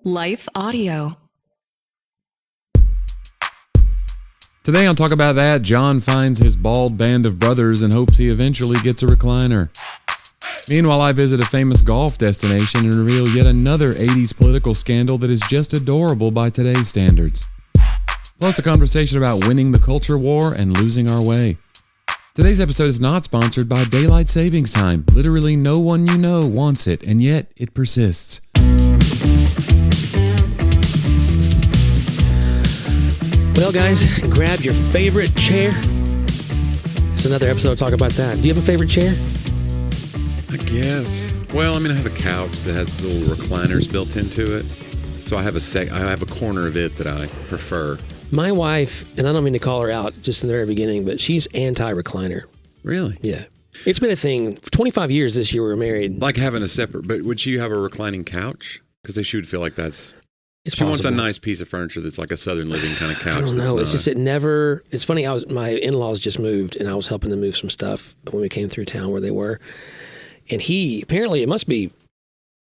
Life Audio. Today on Talk About That, John finds his bald band of brothers and hopes he eventually gets a recliner. Meanwhile, I visit a famous golf destination and reveal yet another 80s political scandal that is just adorable by today's standards. Plus a conversation about winning the culture war and losing our way. Today's episode is not sponsored by Daylight Savings Time. Literally no one you know wants it, and yet it persists. Well, guys, grab your favorite chair. It's another episode of Talk About That. Do you have a favorite chair? I guess. Well, I have a couch that has little recliners built into it. So I have a corner of it that I prefer. My wife, and I don't mean to call her out just in the very beginning, but she's anti-recliner. Really? Yeah. It's been a thing. For 25 years this year we were married. Like having a separate, but would she have a reclining couch? Because she would feel like that's... It's she possible. wants a nice piece of furniture that's like a Southern living kind of couch. I don't know. It's just, it never... It's funny, my in-laws just moved, and I was helping them move some stuff when we came through town where they were. And apparently it must be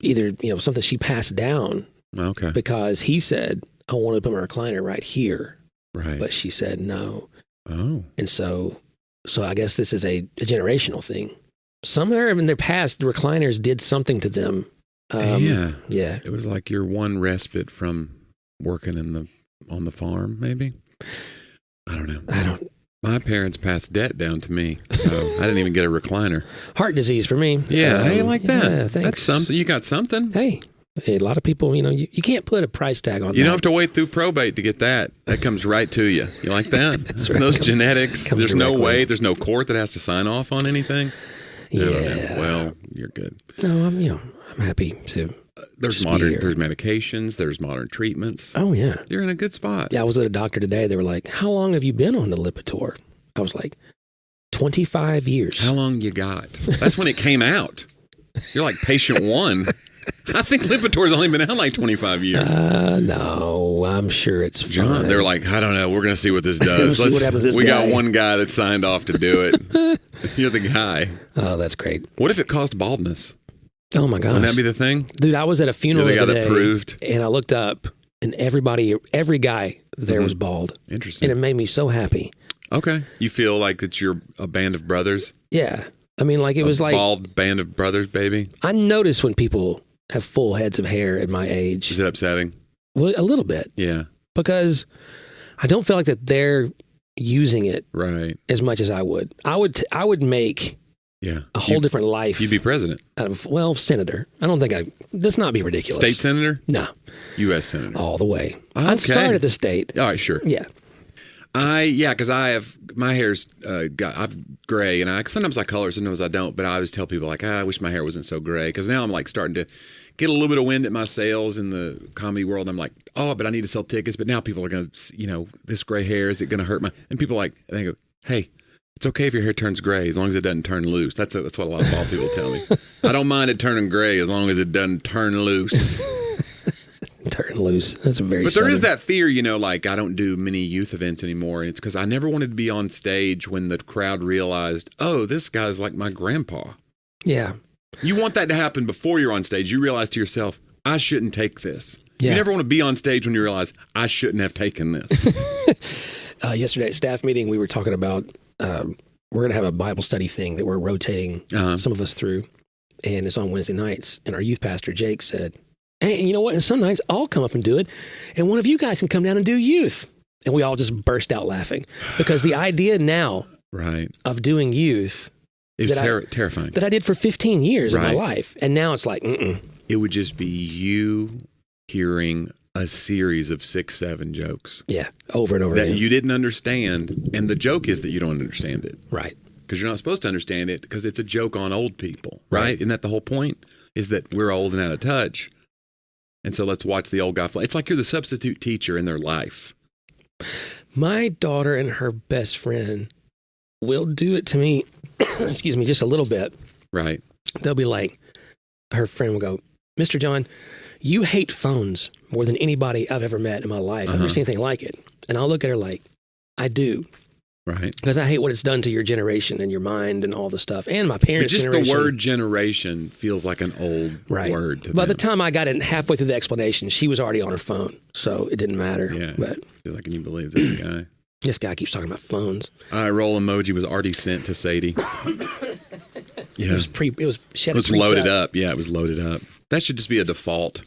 either, something she passed down. Okay. Because he said, I want to put my recliner right here. Right. But she said no. Oh. And so I guess this is a generational thing. Somewhere in their past, the recliners did something to them. Yeah. Yeah. It was like your one respite from working on the farm, maybe. I don't know. My parents passed debt down to me, so I didn't even get a recliner. Heart disease for me. Yeah, hey, like that. Yeah, thanks. That's something. You got something? Hey, a lot of people, you can't put a price tag on that. You don't have to wait through probate to get that. That comes right to you. You like that? That's right. Those genetics, there's no directly. wait. There's no court that has to sign off on anything. Yeah. Well, you're good. No, I'm happy to. There's medications. There's modern treatments. Oh, yeah. You're in a good spot. Yeah, I was at a doctor today. They were like, how long have you been on the Lipitor? I was like, 25 years. How long you got? That's when it came out. You're like patient one. I think Lipitor's only been out like 25 years. No, I'm sure it's fine. John, they're like, I don't know. We're going to see what this does. See what happens to this we guy. got one guy that signed off to do it. You're the guy. Oh, that's great. What if it caused baldness? Oh, my gosh. Wouldn't that be the thing? Dude, I was at a funeral You're the guy today, that proved. and I looked up, and every guy there was bald. Interesting. And it made me so happy. Okay. You feel like that you're a band of brothers? Yeah. I mean, like, it was like... bald band of brothers, baby? I notice when people have full heads of hair at my age. Is it upsetting? Well, a little bit. Yeah. Because I don't feel like that they're using it right as much as I would. I would make a whole different life. You'd be president. Out of, senator. I don't think let's not be ridiculous. State senator? No. U.S. senator. All the way. Okay. I'd start at the state. All right, sure. Yeah. Because my hair's I've gray, and sometimes I color, sometimes I don't. But I always tell people like, I wish my hair wasn't so gray, because now I'm like starting to get a little bit of wind at my sails in the comedy world. I'm like, but I need to sell tickets. But now people are going to, this gray hair, is it going to hurt and people they go, hey, it's okay if your hair turns gray as long as it doesn't turn loose. That's what a lot of bald people tell me. I don't mind it turning gray as long as it doesn't turn loose. Turn loose. That's a very. But there is that fear, like I don't do many youth events anymore. And it's because I never wanted to be on stage when the crowd realized, oh, this guy's like my grandpa. Yeah. You want that to happen before you're on stage. You realize to yourself, I shouldn't take this. Yeah. You never want to be on stage when you realize, I shouldn't have taken this. Yesterday at staff meeting, we were talking about we're going to have a Bible study thing that we're rotating some of us through. And it's on Wednesday nights. And our youth pastor, Jake, said, hey, you know what? And some nights I'll come up and do it, and one of you guys can come down and do youth. And we all just burst out laughing, because the idea now of doing youth is terrifying. That I did for 15 years of my life. And now it's like, It would just be you hearing a series of 6, 7 jokes. Yeah, over and over that again. you didn't understand. And the joke is that you don't understand it. Right. Because you're not supposed to understand it, because it's a joke on old people, right? Isn't that the whole point? Is that we're old and out of touch. And so let's watch the old guy fly. It's like you're the substitute teacher in their life. My daughter and her best friend will do it to me, excuse me, just a little bit. Right. They'll be like, her friend will go, Mr. John, you hate phones more than anybody I've ever met in my life. I've never seen anything like it. And I'll look at her like, I do. Right. Because I hate what it's done to your generation and your mind and all the stuff. And my But parents' just generation. the word generation feels like an old word to By the them. time I got in halfway through the explanation, she was already on her phone. So it didn't matter. Yeah. But She's like, can you believe this guy? this guy keeps talking about phones. Eye roll emoji was already sent to Sadie. Yeah. It was loaded up. Yeah, it was loaded up. That should just be a default.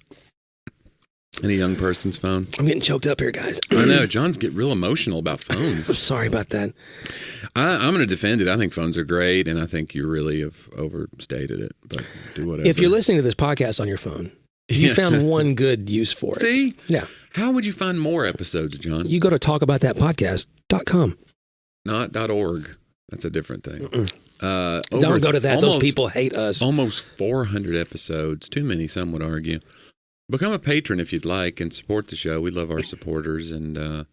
Any young person's phone. I'm getting choked up here, guys. I know. John's get real emotional about I'm phones. sorry about that. I'm going to defend it. I think phones are great, and I think you really have overstated it. But do whatever. If you're listening to this podcast on your phone, you found one good use for it. See? Yeah. How would you find more episodes, John? You go to talkaboutthatpodcast.com. Not .org. That's a different thing. Don't go to that. Those people hate us. Almost 400 episodes. Too many, some would argue. Become a patron if you'd like and support the show. We love our supporters, and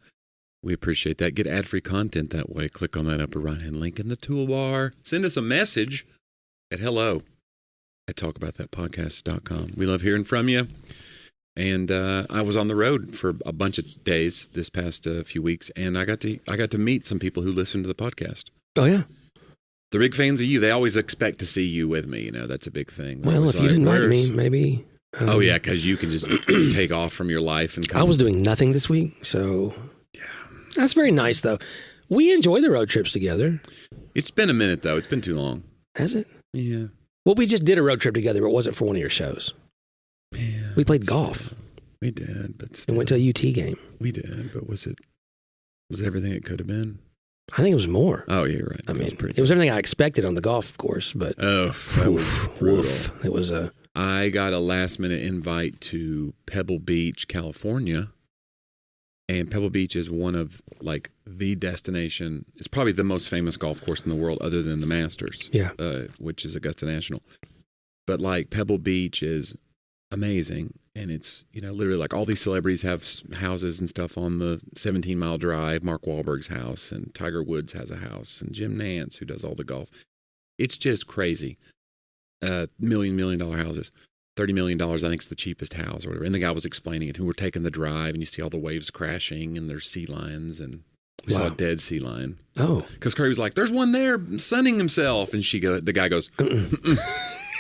we appreciate that. Get ad-free content that way. Click on that upper right-hand link in the toolbar. Send us a message at hello@talkaboutthatpodcast.com. We love hearing from you. And I was on the road for a bunch of days this past few weeks, and I got to meet some people who listen to the podcast. Oh, yeah. They're big fans of you. They always expect to see you with me. You know, that's a big thing. Well, if you didn't invite me, maybe... oh, yeah, because you can just take off from your life. And I was doing nothing this week, so... Yeah. That's very nice, though. We enjoy the road trips together. It's been a minute, though. It's been too long. Has it? Yeah. Well, we just did a road trip together, but it wasn't for one of your shows. Yeah. We played golf. We did, but still. And went to a UT game. We did, but was everything it could have been? I think it was more. Oh, yeah, you're right. I mean, it was everything I expected on the golf course, but... Oh, that was brutal. It was a... I got a last-minute invite to Pebble Beach, California, and Pebble Beach is one of, like, the destination. It's probably the most famous golf course in the world other than the Masters, which is Augusta National. But, like, Pebble Beach is amazing, and it's, you know, literally, like, all these celebrities have houses and stuff on the 17-mile drive. Mark Wahlberg's house, and Tiger Woods has a house, and Jim Nantz, who does all the golf. It's just crazy. $1 million houses. $30 million, I think, is the cheapest house or whatever. And the guy was explaining it. And we're taking the drive, and you see all the waves crashing, and there's sea lions, and we saw a dead sea lion. Oh. Because Curry was like, there's one there sunning himself. And the guy goes,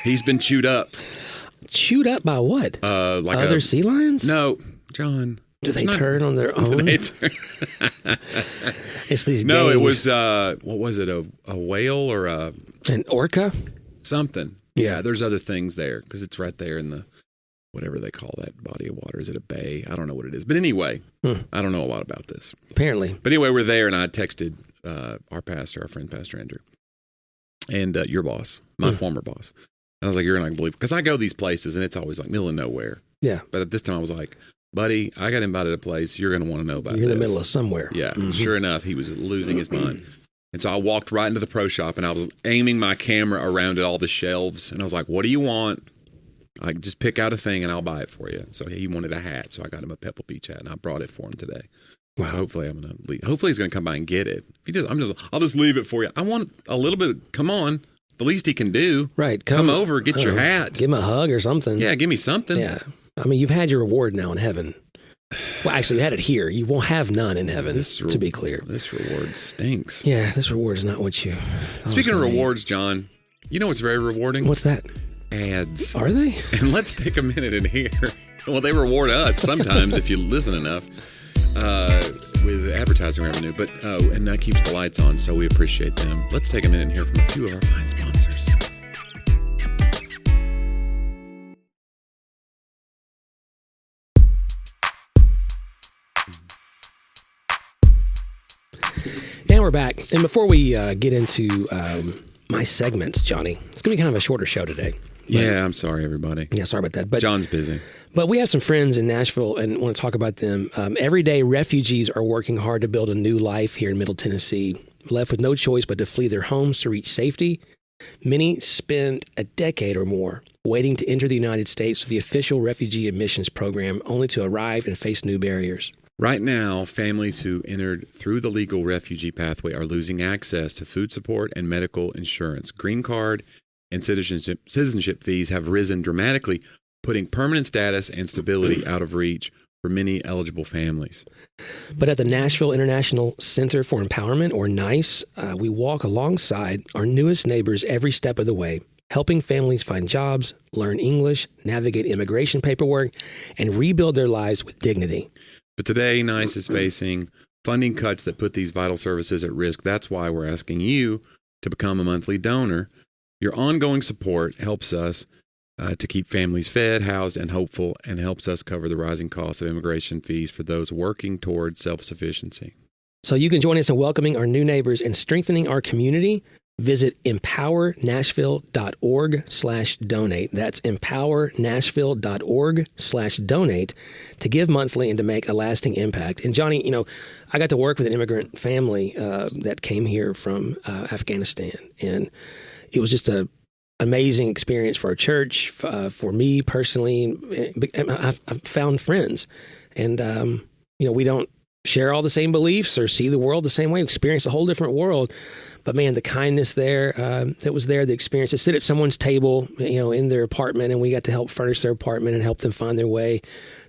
he's been chewed up. Chewed up by what? Like other sea lions? No, John. Do they turn on their own? It's these No, games. it was, what was it, a whale or an orca? Something. Yeah, there's other things there because it's right there in the, whatever they call that body of water. Is it a bay? I don't know what it is. But anyway, I don't know a lot about this. Apparently. But anyway, we're there, and I texted our friend, Pastor Andrew, and your boss, my former boss. And I was like, you're not going to believe it. Because I go these places, and it's always like middle of nowhere. Yeah. But at this time, I was like, buddy, I got invited to a place. You're going to want to know about You're in the middle of somewhere. Yeah. Sure enough, he was losing his mind. And so I walked right into the pro shop, and I was aiming my camera around at all the shelves. And I was like, what do you want? I just pick out a thing, and I'll buy it for you. So he wanted a hat. So I got him a Pebble Beach hat, and I brought it for him today. Wow. So hopefully he's going to come by and get it. I'll just leave it for you. I want a little bit. Come on. The least he can do. Right. Come over, get your hat. Give him a hug or something. Yeah, give me something. Yeah. I mean, you've had your reward now in heaven. Well, actually, you had it here. You won't have none in heaven, to be clear. This reward stinks. Yeah, this reward is not what you... Speaking of rewards, John, you know what's very rewarding? What's that? Ads. Are they? And let's take a minute and hear. Well, they reward us sometimes if you listen enough with advertising revenue. But and that keeps the lights on, so we appreciate them. Let's take a minute and hear from a few of our fine sponsors. And we're back. And before we get into my segments, Johnny, it's going to be kind of a shorter show today. Yeah, I'm sorry, everybody. Yeah, sorry about that. But John's busy. But we have some friends in Nashville and want to talk about them. Everyday refugees are working hard to build a new life here in Middle Tennessee, left with no choice but to flee their homes to reach safety. Many spend a decade or more waiting to enter the United States with the official refugee admissions program, only to arrive and face new barriers. Right now, families who entered through the legal refugee pathway are losing access to food support and medical insurance. Green card and citizenship fees have risen dramatically, putting permanent status and stability out of reach. for many eligible families. But at the Nashville International Center for Empowerment, or NICE, we walk alongside our newest neighbors every step of the way, helping families find jobs, learn English, navigate immigration paperwork, and rebuild their lives with dignity. But today, NICE is facing funding cuts that put these vital services at risk. That's why we're asking you to become a monthly donor. Your ongoing support helps us to keep families fed, housed, and hopeful, and helps us cover the rising costs of immigration fees for those working towards self-sufficiency. So you can join us in welcoming our new neighbors and strengthening our community. Visit empowernashville.org/donate. That's empowernashville.org/donate to give monthly and to make a lasting impact. And Jonnie, I got to work with an immigrant family that came here from Afghanistan, and it was just an amazing experience for our church, for me personally. I've found friends, and we don't share all the same beliefs or see the world the same way, experience a whole different world. But man, the kindness there that was there, the experience to sit at someone's table, in their apartment, and we got to help furnish their apartment and help them find their way.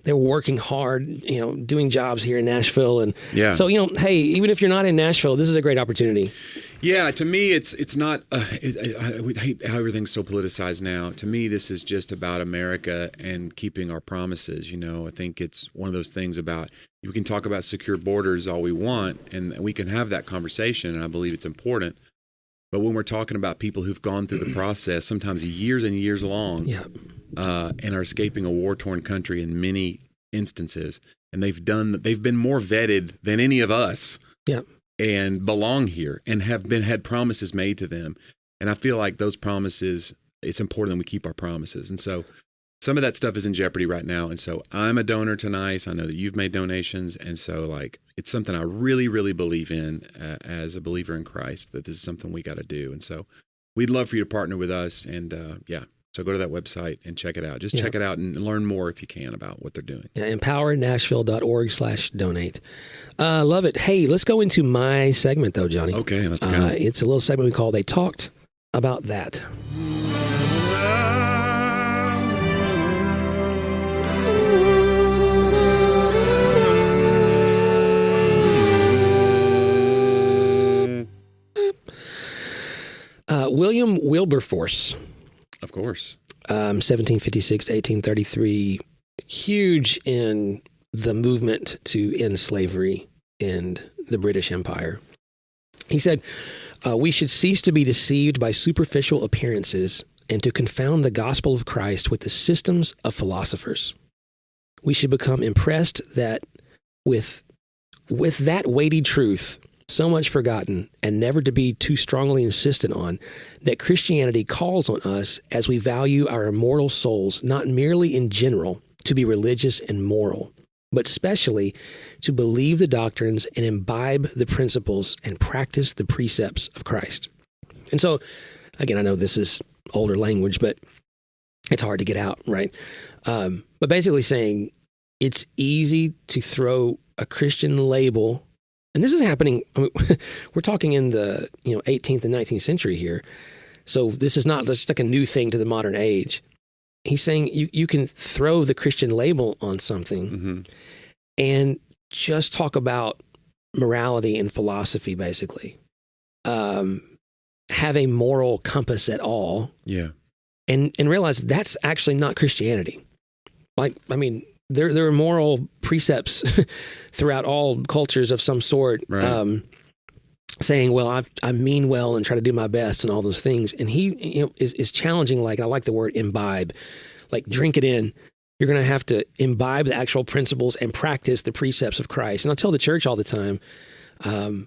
They were working hard, doing jobs here in Nashville. And so, hey, even if you're not in Nashville, this is a great opportunity. Yeah, to me, it's not, I hate how everything's so politicized now. To me, this is just about America and keeping our promises. I think it's one of those things about, we can talk about secure borders all we want, and we can have that conversation, and I believe it's important. But when we're talking about people who've gone through the process, sometimes years and years long, and are escaping a war-torn country in many instances, and they've been more vetted than any of us, and belong here, and had promises made to them. And I feel like those promises, it's important that we keep our promises. And so some of that stuff is in jeopardy right now. And so I'm a donor to NICE. I know that you've made donations. And so it's something I really, really believe in as a believer in Christ, that this is something we got to do. And so we'd love for you to partner with us. And so go to that website and check it out. Just check it out and learn more if you can about what they're doing. Yeah, empowernashville.org/donate. Love it. Hey, let's go into my segment though, Jonnie. Okay, let's go. It's a little segment we call They Talked About That. William Wilberforce. Of course. 1756 to 1833, huge in the movement to end slavery in the British Empire. He said, we should cease to be deceived by superficial appearances and to confound the gospel of Christ with the systems of philosophers. We should become impressed that with that weighty truth, so much forgotten and never to be too strongly insisted on, that Christianity calls on us as we value our immortal souls, not merely in general to be religious and moral, but specially to believe the doctrines and imbibe the principles and practice the precepts of Christ. And so, again, I know this is older language, but it's hard to get out, right? But basically saying it's easy to throw a Christian label. And this is happening, we're talking in the 18th and 19th century here. So this is not just like a new thing to the modern age. He's saying you can throw the Christian label on something and just talk about morality and philosophy, basically. Have a moral compass at all. Yeah. And realize that's actually not Christianity. There are moral precepts throughout all cultures of some sort, right. Saying, well, I mean well and try to do my best and all those things. And he is challenging, I like the word imbibe, drink it in. You're going to have to imbibe the actual principles and practice the precepts of Christ. And I tell the church all the time that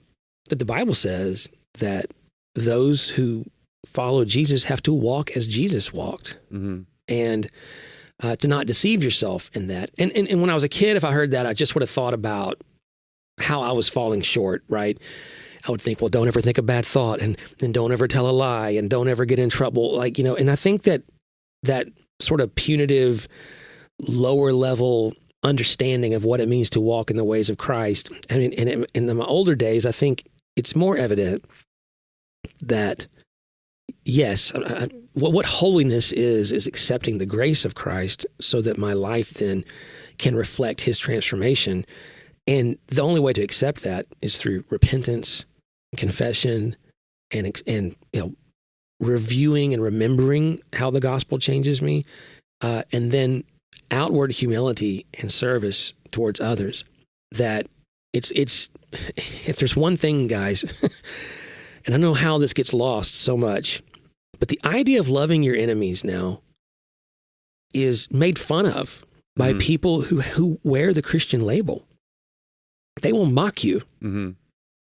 the Bible says that those who follow Jesus have to walk as Jesus walked. Mm-hmm. And to not deceive yourself in that. And when I was a kid, if I heard that, I just would have thought about how I was falling short, right? I would think, well, don't ever think a bad thought, and don't ever tell a lie, and don't ever get in trouble. And I think that sort of punitive, lower level understanding of what it means to walk in the ways of Christ. I mean, and in my older days, I think it's more evident that yes, what holiness is accepting the grace of Christ so that my life then can reflect his transformation. And the only way to accept that is through repentance, confession, and reviewing and remembering how the gospel changes me, and then outward humility and service towards others. That it's if there's one thing, guys, and I know how this gets lost so much, but the idea of loving your enemies now is made fun of by people who wear the Christian label. They will mock you,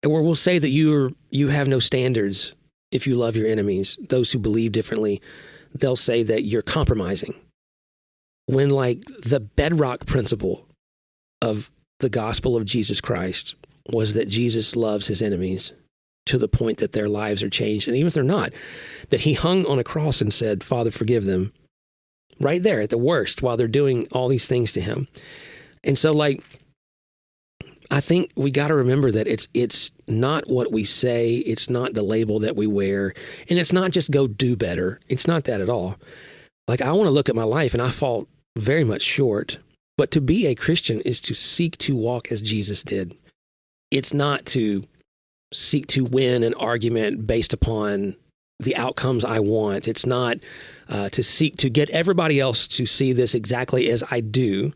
or will say that you have no standards if you love your enemies. Those who believe differently, they'll say that you're compromising. When like the bedrock principle of the gospel of Jesus Christ was that Jesus loves his enemies to the point that their lives are changed. And even if they're not, that he hung on a cross and said, Father, forgive them, right there at the worst while they're doing all these things to him. And so like, I think we got to remember that it's not what we say. It's not the label that we wear. And it's not just go do better. It's not that at all. Like I want to look at my life and I fall very much short. But to be a Christian is to seek to walk as Jesus did. It's not to seek to win an argument based upon the outcomes I want. It's not to seek to get everybody else to see this exactly as I do.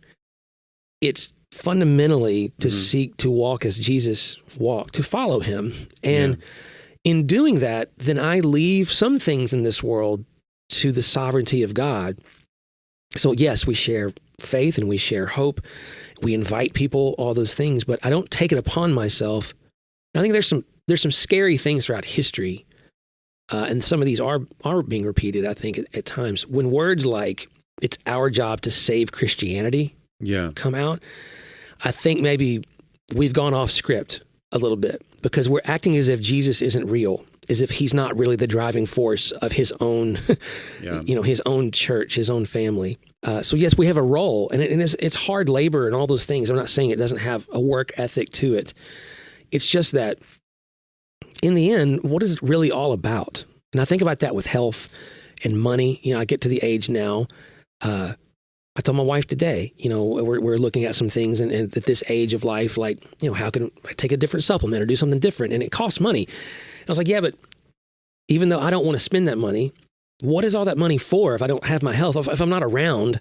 It's fundamentally to seek to walk as Jesus walked, to follow him. And in doing that, then I leave some things in this world to the sovereignty of God. So yes, we share faith and we share hope. We invite people, all those things, but I don't take it upon myself. I think there's some scary things throughout history, and some of these are being repeated, I think, at times. When words like, it's our job to save Christianity come out, I think maybe we've gone off script a little bit because we're acting as if Jesus isn't real, as if he's not really the driving force of his own, his own church, his own family. So yes, we have a role, and it's hard labor and all those things. I'm not saying it doesn't have a work ethic to it. It's just that in the end, what is it really all about? And I think about that with health and money. I get to the age now. I told my wife today, we're looking at some things and at this age of life, like, how can I take a different supplement or do something different? And it costs money. I was like, yeah, but even though I don't want to spend that money, what is all that money for if I don't have my health, if I'm not around,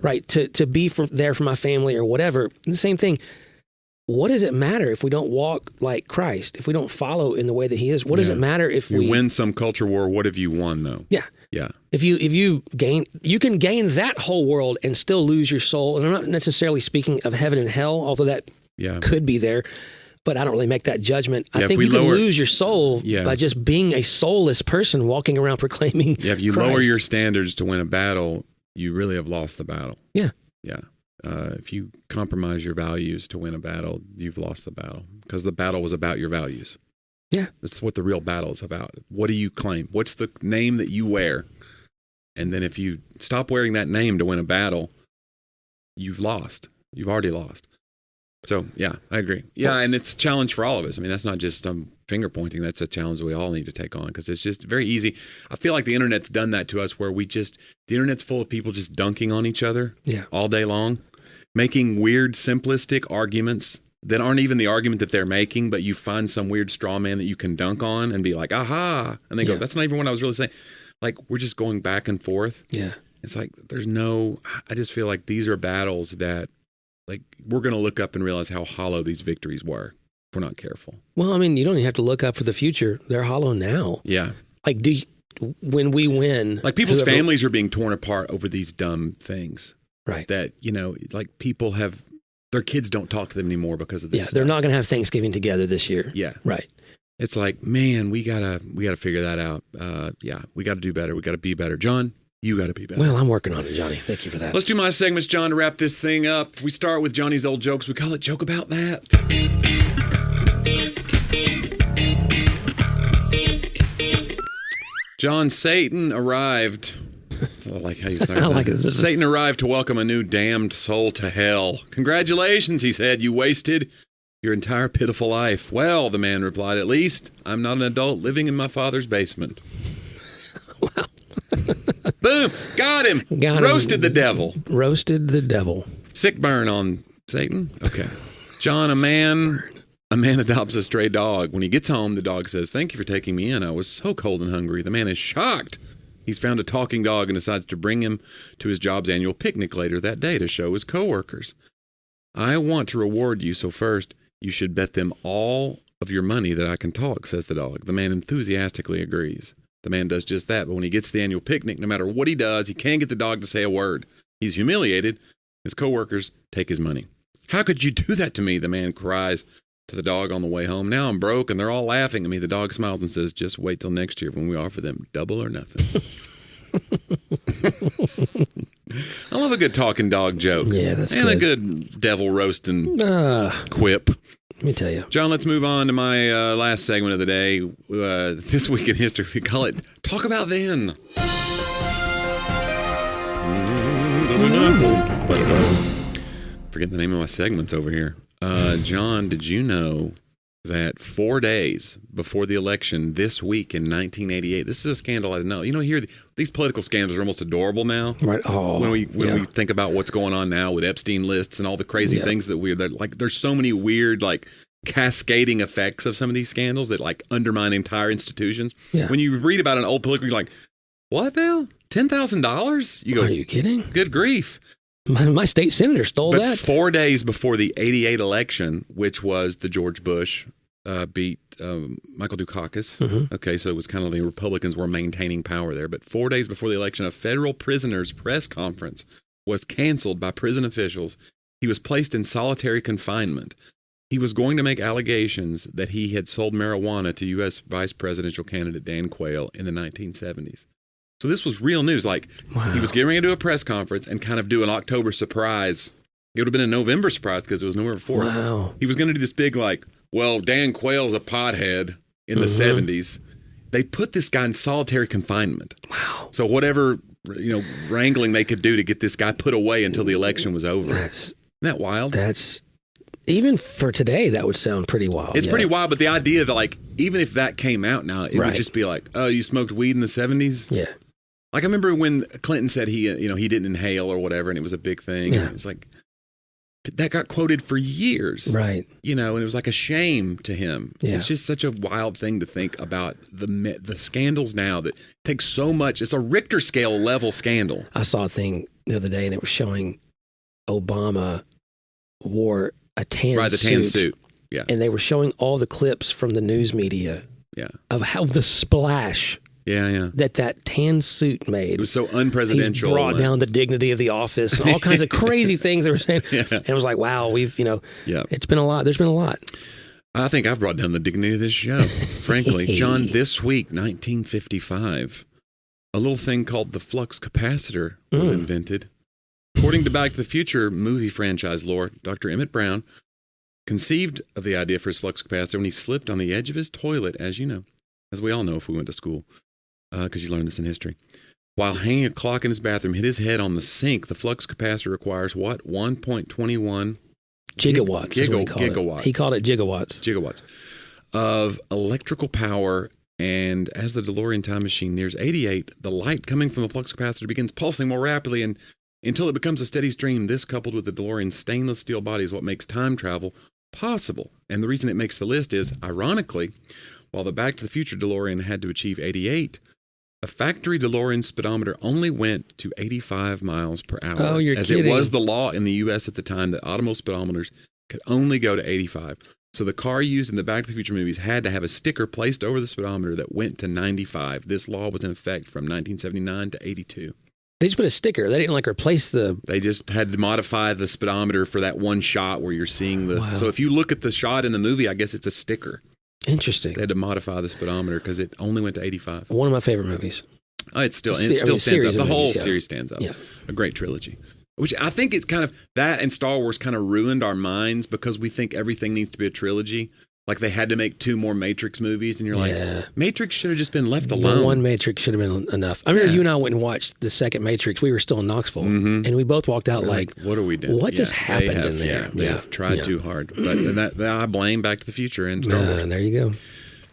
right, to be there for my family or whatever? And the same thing. What does it matter if we don't walk like Christ, if we don't follow in the way that he is? What does it matter if we win some culture war? What have you won, though? Yeah. Yeah. If you can gain that whole world and still lose your soul. And I'm not necessarily speaking of heaven and hell, although that could be there, but I don't really make that judgment. I think you can lose your soul by just being a soulless person walking around proclaiming if you Christ. Lower your standards to win a battle, you really have lost the battle. Yeah. Yeah. If you compromise your values to win a battle, you've lost the battle because the battle was about your values. Yeah. That's what the real battle is about. What do you claim? What's the name that you wear? And then if you stop wearing that name to win a battle, you've lost. You've already lost. So, yeah, I agree. Yeah, and it's a challenge for all of us. I mean, that's not just finger pointing. That's a challenge we all need to take on because it's just very easy. I feel like the internet's done that to us where the internet's full of people just dunking on each other all day long, making weird, simplistic arguments that aren't even the argument that they're making, but you find some weird straw man that you can dunk on and be like, aha. And they go, that's not even what I was really saying. Like, we're just going back and forth. Yeah. It's like, I just feel like these are battles that, like, we're going to look up and realize how hollow these victories were if we're not careful. Well, I mean, you don't even have to look up for the future. They're hollow now. Yeah. Like, when we win. Like, people's families are being torn apart over these dumb things. Right. That, like, people have, their kids don't talk to them anymore because of this stuff. They're not going to have Thanksgiving together this year. Yeah. Right. It's like, man, we gotta figure that out. We got to do better. We got to be better. John, you got to be better. Well, I'm working on it, Jonnie. Thank you for that. Let's do my segments, John, to wrap this thing up. We start with Johnny's old jokes. We call it Joke About That. John, Satan arrived. I like how you start. I like it. Satan arrived to welcome a new damned soul to hell. Congratulations, he said. You wasted your entire pitiful life. Well, the man replied, at least I'm not an adult living in my father's basement. Boom. Got him. Roasted the devil. Roasted the devil. Sick burn on Satan. Okay. John, a man adopts a stray dog. When he gets home, the dog says, "Thank you for taking me in. I was so cold and hungry." The man is shocked. He's found a talking dog and decides to bring him to his job's annual picnic later that day to show his coworkers. "I want to reward you, so first, you should bet them all of your money that I can talk," says the dog. The man enthusiastically agrees. The man does just that, but when he gets to the annual picnic, no matter what he does, he can't get the dog to say a word. He's humiliated. His coworkers take his money. "How could you do that to me?" the man cries to the dog on the way home. "Now I'm broke and they're all laughing at me." The dog smiles and says, "Just wait till next year when we offer them double or nothing." I love a good talking dog joke. Yeah, that's and good. a good devil roasting quip. Let me tell you. John, let's move on to my last segment of the day. This week in history, we call it Talk About Then. Forget the name of my segments over here. John, did you know that 4 days before the election this week in 1988, this is a scandal I didn't know. You know, here these political scandals are almost adorable now. Right. Oh, when we think about what's going on now with Epstein lists and all the crazy things that there's so many weird like cascading effects of some of these scandals that like undermine entire institutions. Yeah. When you read about an old political, you're like, what now? $10,000? You go, are you kidding? Good grief. My state senator stole that. 4 days before the 88 election, which was the George Bush beat Michael Dukakis. Mm-hmm. Okay, so it was kind of the Republicans were maintaining power there. But 4 days before the election, a federal prisoner's press conference was canceled by prison officials. He was placed in solitary confinement. He was going to make allegations that he had sold marijuana to U.S. vice presidential candidate Dan Quayle in the 1970s. So this was real news. Like, he was getting ready to do a press conference and kind of do an October surprise. It would have been a November surprise because it was November 4th. Wow. He was going to do this big, like, well, Dan Quayle's a pothead in the 70s. They put this guy in solitary confinement. Wow. So whatever, wrangling they could do to get this guy put away until the election was over. Isn't that wild? That's... Even for today, that would sound pretty wild. It's pretty wild, but the idea that, like, even if that came out now, it would just be like, oh, you smoked weed in the 70s? Yeah. Like, I remember when Clinton said he didn't inhale or whatever, and it was a big thing. Yeah. It's like, that got quoted for years. Right. And it was like a shame to him. Yeah. It's just such a wild thing to think about the scandals now that take so much. It's a Richter scale level scandal. I saw a thing the other day, and it was showing Obama wore a tan suit. Right, the tan suit. Yeah. And they were showing all the clips from the news media of how the splash that tan suit made. It was so unpresidential. He's brought down the dignity of the office and all kinds of crazy things they were saying. And it was like, wow, it's been a lot. There's been a lot. I think I've brought down the dignity of this show, frankly. John, this week, 1955, a little thing called the flux capacitor was invented. According to Back to the Future movie franchise lore, Dr. Emmett Brown conceived of the idea for his flux capacitor when he slipped on the edge of his toilet, as we all know if we went to school, because you learned this in history. While hanging a clock in his bathroom, hit his head on the sink. The flux capacitor requires what? 1.21 gigawatts. Gigawatts. He called it gigawatts. Gigawatts of electrical power. And as the DeLorean time machine nears 88, the light coming from the flux capacitor begins pulsing more rapidly and until it becomes a steady stream. This, coupled with the DeLorean's stainless steel body, is what makes time travel possible. And the reason it makes the list is, ironically, while the Back to the Future DeLorean had to achieve 88, a factory DeLorean speedometer only went to 85 miles per hour. Oh, you're as kidding. It was the law in the U.S. at the time that automobile speedometers could only go to 85. So the car used in the Back to the Future movies had to have a sticker placed over the speedometer that went to 95. This law was in effect from 1979 to 82. They just put a sticker. They didn't replace the... They just had to modify the speedometer for that one shot where you're seeing the... Wow. So if you look at the shot in the movie, I guess it's a sticker. Interesting. They had to modify the speedometer because it only went to 85. One of my favorite movies. Oh, it still stands up. The whole series stands up. Yeah. A great trilogy. Which I think it kind of... That and Star Wars kind of ruined our minds because we think everything needs to be a trilogy. Like they had to make 2 more Matrix movies, and you're like, Matrix should have just been left alone. The one Matrix should have been enough. I remember you and I went and watched the second Matrix. We were still in Knoxville, and we both walked out like, what are we doing? What just happened in there? They've tried too hard. But that I blame Back to the Future and Star Wars. There you go.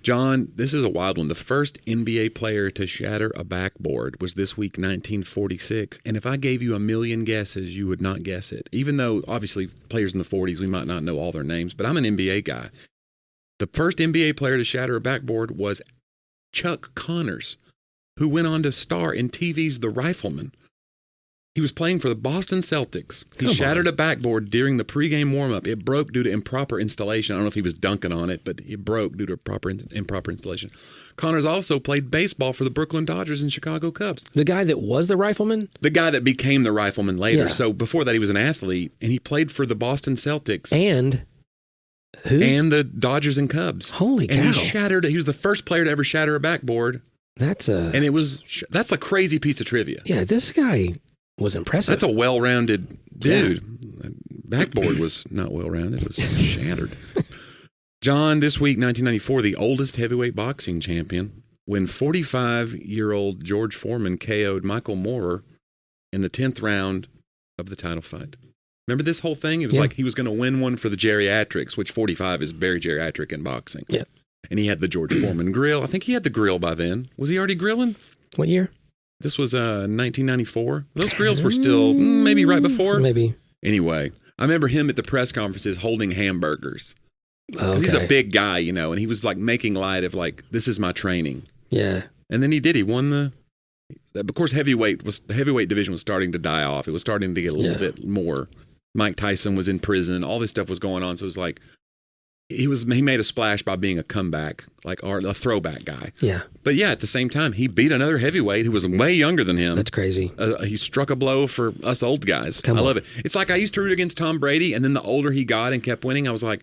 John, this is a wild one. The first NBA player to shatter a backboard was this week, 1946. And if I gave you a million guesses, you would not guess it. Even though, obviously, players in the 40s, we might not know all their names, but I'm an NBA guy. The first NBA player to shatter a backboard was Chuck Connors, who went on to star in TV's The Rifleman. He was playing for the Boston Celtics. He shattered a backboard during the pregame warm-up. It broke due to improper installation. I don't know if he was dunking on it, but it broke due to improper installation. Connors also played baseball for the Brooklyn Dodgers and Chicago Cubs. The guy that was the Rifleman? The guy that became the Rifleman later. Yeah. So before that, he was an athlete, and he played for the Boston Celtics. And who? And the Dodgers and Cubs. Holy cow. And he was the first player to ever shatter a backboard. That's a crazy piece of trivia. Yeah, this guy was impressive. That's a well-rounded dude. Yeah. Backboard was not well-rounded. It was shattered. John, this week, 1994, the oldest heavyweight boxing champion, when 45-year-old George Foreman KO'd Michael Moorer in the 10th round of the title fight. Remember this whole thing? It was like he was going to win one for the geriatrics, which 45 is very geriatric in boxing. Yeah. And he had the George Foreman grill. I think he had the grill by then. Was he already grilling? What year? This was 1994. Those grills were still maybe right before. Maybe. Anyway, I remember him at the press conferences holding hamburgers. Okay. He's a big guy, and he was like making light of like, this is my training. Yeah. And then he did. He won of course, the heavyweight division was starting to die off. It was starting to get a little bit more. Mike Tyson was in prison. All this stuff was going on. So it was like, he made a splash by being a comeback, like a throwback guy. Yeah. But yeah, at the same time, he beat another heavyweight who was way younger than him. That's crazy. He struck a blow for us old guys. I love it. It's like I used to root against Tom Brady, and then the older he got and kept winning, I was like,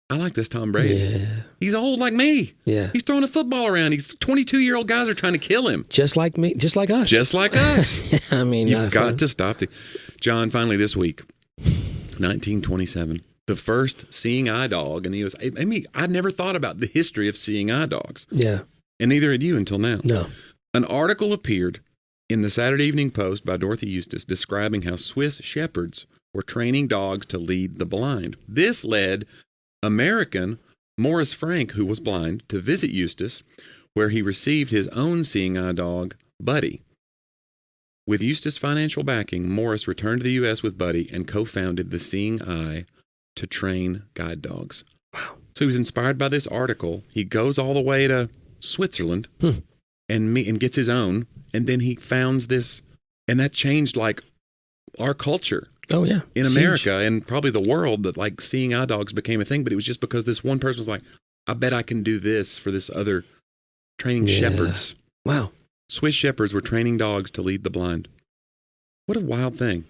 I like this Tom Brady. Yeah. He's old like me. Yeah. He's throwing a football around. He's 22-year-old guys are trying to kill him. Just like me. Just like us. Just like us. I mean, you've got to stop it. John, finally this week, 1927. The first seeing eye dog, and I'd never thought about the history of seeing eye dogs. Yeah. And neither had you until now. No. An article appeared in the Saturday Evening Post by Dorothy Eustace describing how Swiss shepherds were training dogs to lead the blind. This led American Morris Frank, who was blind, to visit Eustace, where he received his own seeing eye dog, Buddy. With Eustace financial backing, Morris returned to the U.S. with Buddy and co-founded the Seeing Eye to train guide dogs. Wow. So he was inspired by this article. He goes all the way to Switzerland and gets his own. And then he founds this, and that changed like our culture. Oh, yeah. In America and probably the world, that like seeing eye dogs became a thing. But it was just because this one person was like, I bet I can do this for this other training shepherds. Wow. Swiss shepherds were training dogs to lead the blind. What a wild thing.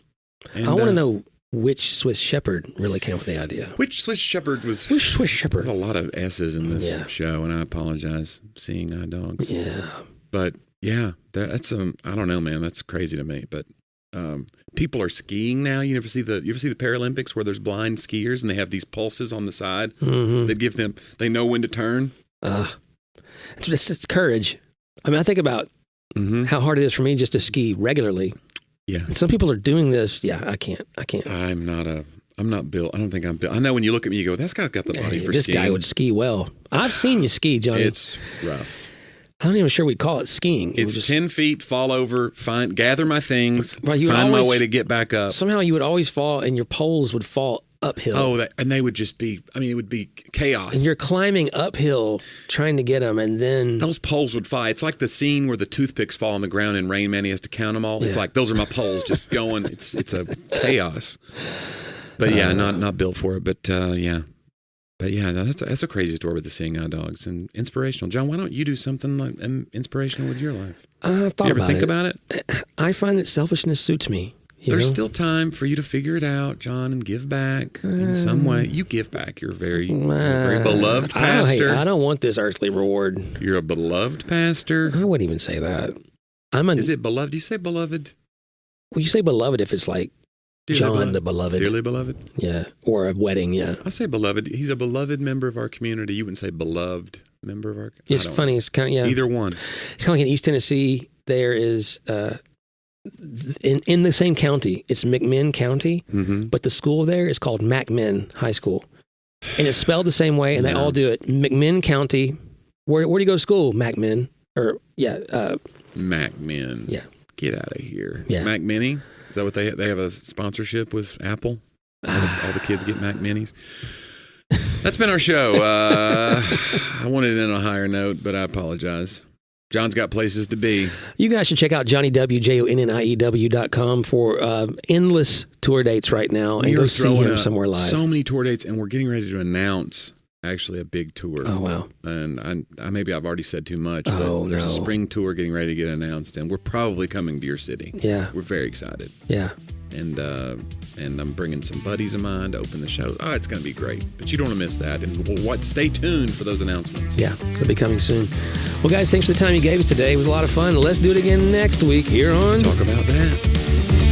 And, I want to know which Swiss shepherd really came up with the idea. Which Swiss shepherd was... Which Swiss shepherd? There's a lot of S's in this show, and I apologize, seeing eye dogs. Yeah. But, yeah, that's... I don't know, man. That's crazy to me. But people are skiing now. You ever see the Paralympics where there's blind skiers, and they have these pulses on the side that give them... They know when to turn? It's courage. I mean, I think about how hard it is for me just to ski regularly. Yeah. Some people are doing this. Yeah, I can't. I'm not built. I don't think I'm built. I know when you look at me, you go, "This guy's got the body for this skiing." This guy would ski well. I've seen you ski, Jonnie. It's rough. I'm not even sure we'd call it skiing. It's 10 feet, fall over, gather my things, right, find my way to get back up. Somehow you would always fall, and your poles would fall uphill. Oh, and they would just be, it would be chaos. And you're climbing uphill trying to get them, and then... Those poles would fly. It's like the scene where the toothpicks fall on the ground and Rain Man, he has to count them all. Yeah. It's like, those are my poles just going. It's a chaos. But yeah, not built for it. But yeah. But yeah, that's a crazy story with the seeing eye dogs and inspirational. John, why don't you do something like inspirational with your life? I've thought you ever about think it. about it? I find that selfishness suits me. There's still time for you to figure it out, John, and give back in some way. You give back. You're a very beloved pastor. I don't want this earthly reward. You're a beloved pastor. I wouldn't even say that. Is it beloved? Do you say beloved? Well, you say beloved if it's like Dearly John beloved. the beloved. Dearly beloved? Yeah. Or a wedding, yeah. I say beloved. He's a beloved member of our community. You wouldn't say beloved member of our community. It's funny. It's kind of, yeah. Either one. It's kind of like in East Tennessee, there is... in the same county, it's McMinn County, but the school there is called McMinn High School. And it's spelled the same way, and they all do it. McMinn County, Where do you go to school, MacMin? Or MacMin. Yeah. Get out of here. Yeah. Mac Mini? Is that what they have a sponsorship with Apple? All the kids get Mac Minis. That's been our show. I wanted it on a higher note, but I apologize. John's got places to be. You guys should check out JonnieW.com for endless tour dates right now and go see him somewhere live. So many tour dates, and we're getting ready to announce actually a big tour. Oh, wow. And maybe I've already said too much, but there's a spring tour getting ready to get announced, and we're probably coming to your city. Yeah. We're very excited. Yeah. And I'm bringing some buddies of mine to open the show. Oh, it's going to be great. But you don't want to miss that. And stay tuned for those announcements. Yeah, it'll be coming soon. Well, guys, thanks for the time you gave us today. It was a lot of fun. Let's do it again next week here on Talk About That.